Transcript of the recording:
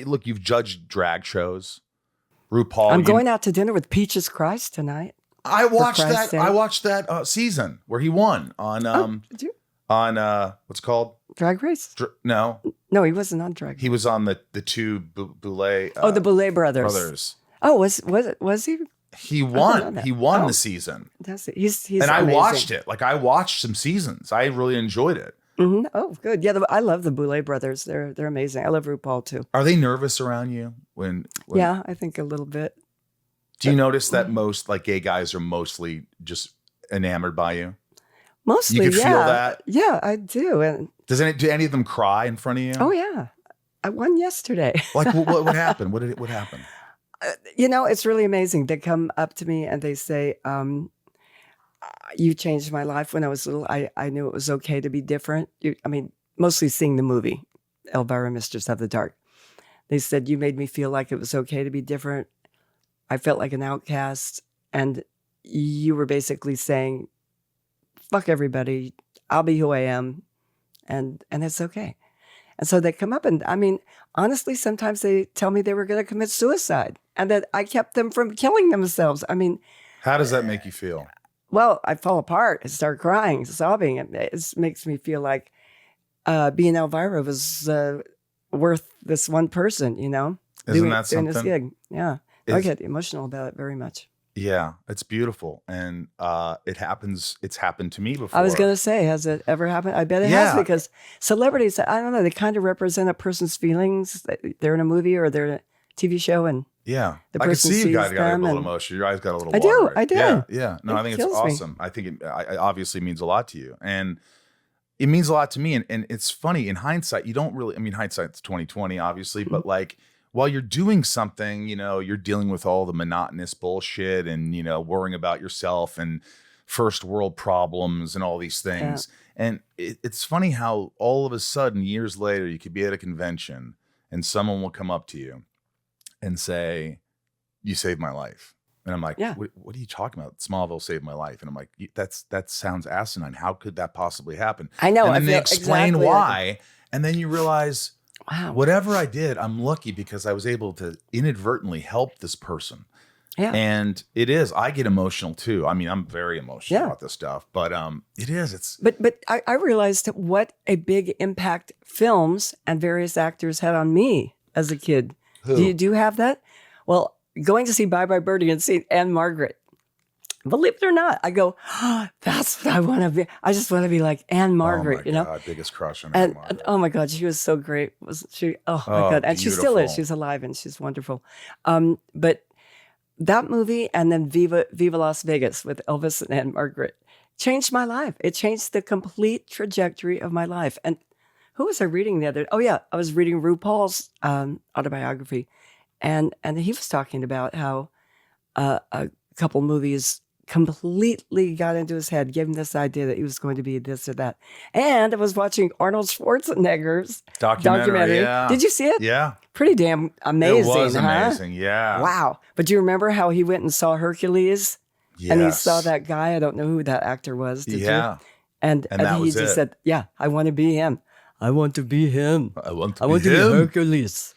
look, you've judged drag shows. RuPaul. I'm going out to dinner with Peaches Christ tonight. I watched that season where he won on Did you? on what's it called? Drag Race? No, he wasn't on Drag Race. he was on the two Boulay. The Boulay brothers. Oh, was he? He won. He won the season. He's and I amazing. watched it. Like I watched some seasons. I really enjoyed it. Mm-hmm. Oh, good. Yeah, I love the Boulay brothers. They're amazing. I love RuPaul too. Are they nervous around you when? Yeah, I think a little bit. Do you notice that most like gay guys are mostly just enamored by you? Mostly, you can feel that. Yeah, I do. And do any of them cry in front of you? Oh yeah, I won yesterday. Like what happened? What happened? It's really amazing. They come up to me and they say, you changed my life when I was little. I knew it was okay to be different. Mostly seeing the movie, Elvira, Mistress of the Dark. They said, you made me feel like it was okay to be different. I felt like an outcast. And you were basically saying, fuck everybody. I'll be who I am. And it's okay. And so they come up and, honestly, sometimes they tell me they were going to commit suicide and that I kept them from killing themselves. How does that make you feel? Well, I fall apart. I start crying, sobbing. It makes me feel like being Elvira was worth this one person, Isn't that something? Doing this gig. Yeah. I get emotional about it very much. Yeah, it's beautiful. And it's happened to me before. I was going to say, has it ever happened? I bet it has, because celebrities, I don't know, they kind of represent a person's feelings. They're in a movie or they're in a TV show and yeah, the I could person see you sees got a them little emotion. Your eyes got a little I water. do, Right? I do. Yeah. No, It I think it's kills awesome. me. I think it obviously means a lot to you. And it means a lot to me. And it's funny, in hindsight, you don't really, hindsight's 2020, obviously, but like, while you're doing something, you're dealing with all the monotonous bullshit and, worrying about yourself and first world problems and all these things. Yeah. And it's funny how all of a sudden, years later, you could be at a convention and someone will come up to you and say, you saved my life. And I'm like, what are you talking about? Smallville saved my life. And I'm like, that sounds asinine. How could that possibly happen? I know. And then they explain exactly why. And then you realize, wow, whatever I did, I'm lucky because I was able to inadvertently help this person. Yeah. And I get emotional too. I'm very emotional about this stuff, but it's. But I realized what a big impact films and various actors had on me as a kid. Who? Do you have that? Well, going to see Bye Bye Birdie and see Anne Margaret. Believe it or not, I go, that's what I want to be. I just want to be like Anne Margaret, oh my God, biggest crush on Anne Margaret. Oh my God, she was so great. Wasn't she? Oh my God. And she still is. She's alive and she's wonderful. But that movie and then Viva Las Vegas with Elvis and Anne Margaret changed my life. It changed the complete trajectory of my life. And who was I reading the other? Oh yeah, I was reading RuPaul's autobiography. And he was talking about how a couple movies completely got into his head, gave him this idea that he was going to be this or that. And I was watching Arnold Schwarzenegger's documentary. Yeah. Did you see it? Yeah. Pretty damn amazing, It was amazing, yeah. Wow. But do you remember how he went and saw Hercules? Yes. And he saw that guy. I don't know who that actor was. Did you? And he just said, yeah, I want to be him. I want to be him. I want to be Hercules.